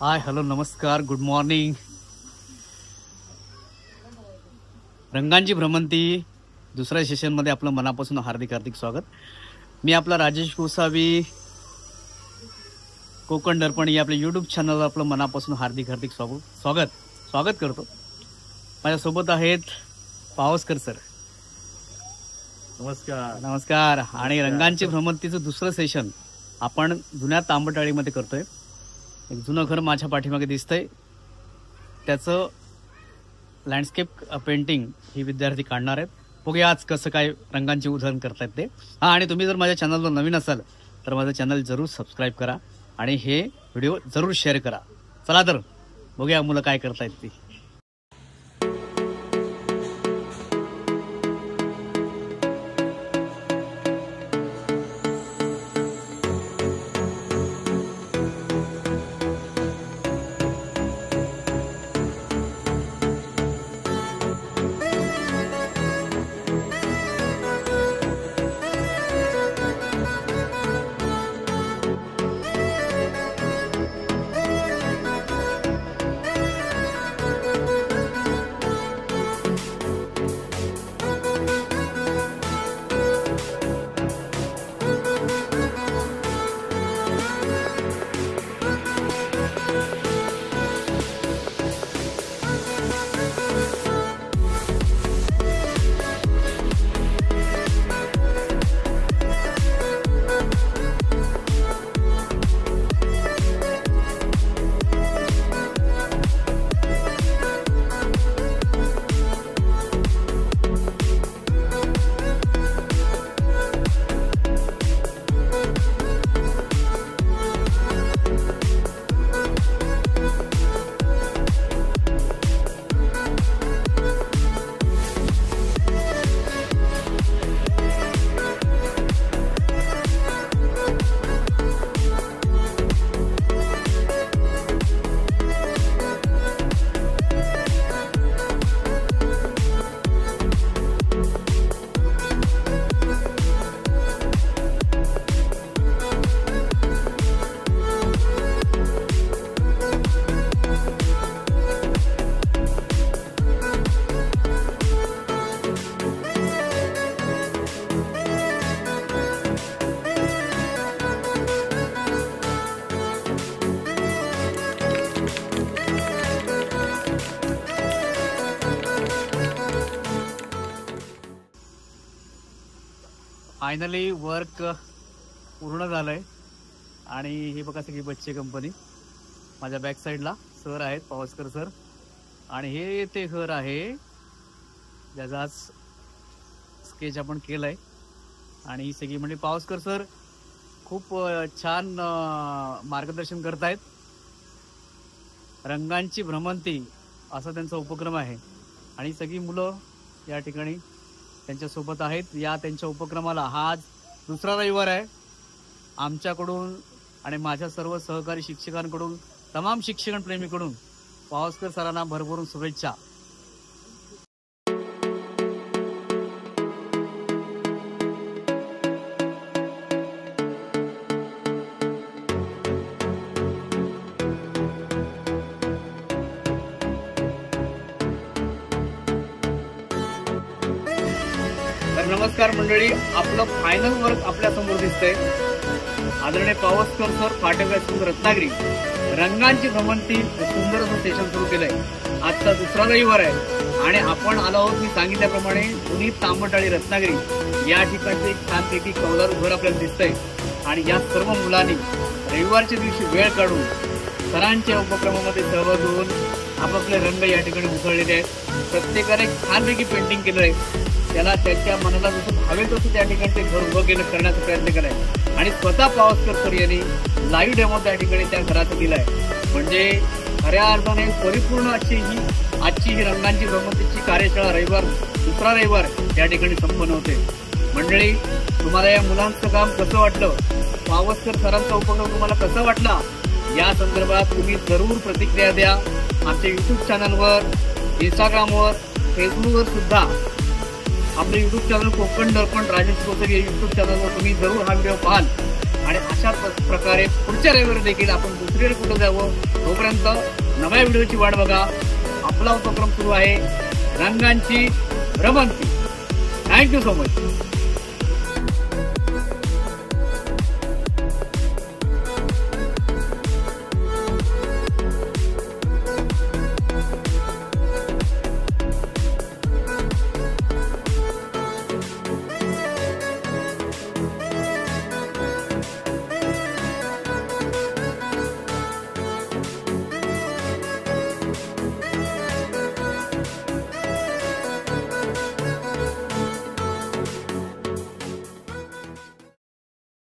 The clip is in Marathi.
हाय हॅलो नमस्कार गुड मॉर्निंग. रंगांची भ्रमंती दुसऱ्या सेशनमध्ये आपलं मनापासून हार्दिक स्वागत. मी आपला राजेश गोसावी, कोकण दर्पण या आपल्या यूट्यूब चॅनलवर आपलं मनापासून हार्दिक स्वागत करतो. माझ्यासोबत आहेत पावसकर सर. नमस्कार. आणि रंगांची भ्रमंतीचं दुसरं सेशन आपण जुन्या तांबटाळीमध्ये करतोय. एक जुनं घर माझ्या पाठीमागे दिसतंय, त्याचं लँडस्केप पेंटिंग ही विद्यार्थी काढणार आहेत. बघूया आज कसं काय रंगांची उधळण करतायत ते. आणि तुम्ही जर माझ्या चॅनलवर नवीन असाल तर माझं चॅनल जरूर सबस्क्राईब करा आणि हे व्हिडिओ जरूर शेअर करा. चला तर बघूया मुलं काय करतायत ती. फायनली वर्क पूर्ण झालंय आणि हे बघा सगळी बच्चे कंपनी. माझ्या बॅक साईडला सर आहेत, पावसकर सर. आणि हे ते घर आहे ज्याचा आज स्केच आपण केलंय. आणि ही सगळी म्हणजे पावसकर सर खूप छान मार्गदर्शन करतायत. रंगांची भ्रमंती असा त्यांचा उपक्रम आहे आणि सगळी मुलं या ठिकाणी त्यांच्यासोबत आहेत. या त्यांच्या उपक्रमाला हा आज दुसरा रविवार आहे. आमच्याकडून आणि माझ्या सर्व सहकारी शिक्षकांकडून, तमाम शिक्षणप्रेमीकडून पावसकर सरांना भरभरून शुभेच्छा. नमस्कार मंडळी, आपलं फायनल वर्क आपल्या समोर दिसतंय. आदरणीय पावसकर सर, फाटक रत्नागिरी, रंगांची भ्रमंती सुंदर असं सेशन सुरू केलंय. आजचा दुसरा रविवार आहे आणि आपण आलो आहोत मी सांगितल्याप्रमाणे जुनी तांबटाळी रत्नागिरी या ठिकाणचे एक छानपैकी कौलारू घर आपल्याला दिसतंय. आणि या सर्व मुलांनी रविवारच्या दिवशी वेळ काढून सरांच्या उपक्रमामध्ये सहभागी होऊन आपापले रंग या ठिकाणी उधळलेले आहेत. प्रत्येकाने छानपैकी पेंटिंग केलं आहे. त्याला त्याच्या मनाला जसं भावे तसं त्या ठिकाणी ते घर उभं करण्याचा प्रयत्न केलाय. आणि स्वतः पावसकर सर यांनी लाईव्ह डेमो त्या ठिकाणी त्या घराचा दिलाय. म्हणजे खऱ्या अर्थाने परिपूर्ण आजची ही रंगांची भ्रमंतीची कार्यशाळा दुसरा रविवार या ठिकाणी संपन्न होते. मंडळी, तुम्हाला या मुलांचं काम कसं वाटलं, पावसकर सरांचा उपक्रम तुम्हाला कसा वाटला, या संदर्भात तुम्ही जरूर प्रतिक्रिया द्या. आमच्या यूट्यूब चॅनलवर, इंस्टाग्रामवर, फेसबुकवर सुद्धा आपलं यूट्यूब चॅनल कोकण दर्पण राजेश गोसावी या यूट्यूब चॅनलवर तुम्ही जरूर हा व्हिडिओ पाहाल. आणि अशा प्रकारे पुढच्या रविवारी देखील आपण दुसरीकडे कुठं जावं. तोपर्यंत नव्या व्हिडिओची वाट बघा. आपला उपक्रम सुरू आहे रंगांची भ्रमंती. Thank you so much.